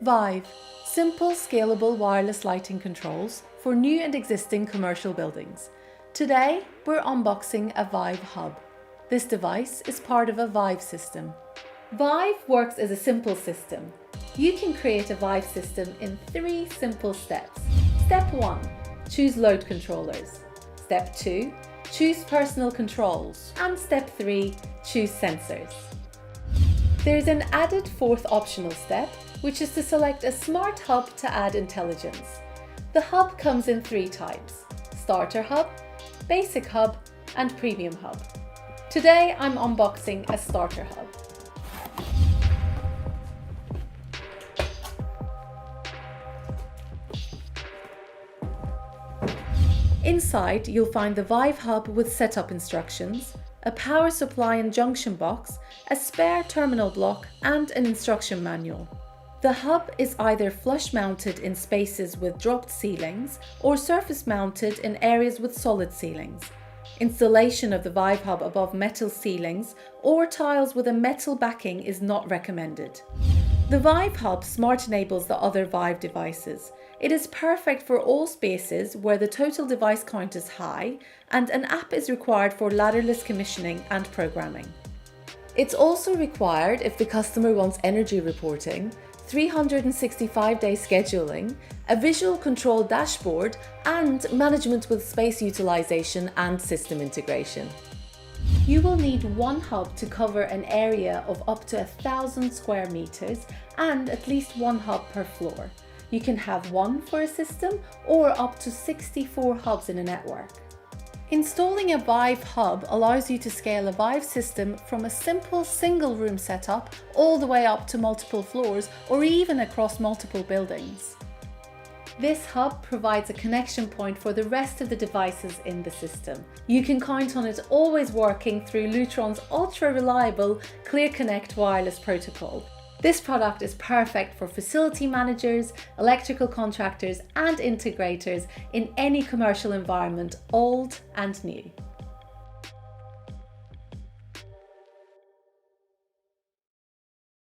Vive, simple, scalable wireless lighting controls for new and existing commercial buildings. Today, we're unboxing a Vive Hub. This device is part of a Vive system. Vive works as a simple system. You can create a Vive system in 3 simple steps. Step 1, choose load controllers. Step 2, choose personal controls. And step 3, choose sensors. There's an added 4th optional step, which is to select a smart hub to add intelligence. The hub comes in 3 types: Starter Hub, Basic Hub, and Premium Hub. Today I'm unboxing a Starter Hub. Inside, you'll find the Vive Hub with setup instructions, a power supply and junction box, a spare terminal block, and an instruction manual. The hub is either flush mounted in spaces with dropped ceilings or surface mounted in areas with solid ceilings. Installation of the Vive Hub above metal ceilings or tiles with a metal backing is not recommended. The Vive Hub smart enables the other Vive devices. It is perfect for all spaces where the total device count is high and an app is required for ladderless commissioning and programming. It's also required if the customer wants energy reporting, 365-day scheduling, a visual control dashboard, and management with space utilization and system integration. You will need one hub to cover an area of up to 1,000 square meters and at least one hub per floor. You can have one for a system or up to 64 hubs in a network. Installing a Vive Hub allows you to scale a Vive system from a simple single room setup all the way up to multiple floors or even across multiple buildings. This hub provides a connection point for the rest of the devices in the system. You can count on it always working through Lutron's ultra-reliable ClearConnect wireless protocol. This product is perfect for facility managers, electrical contractors, and integrators in any commercial environment, old and new.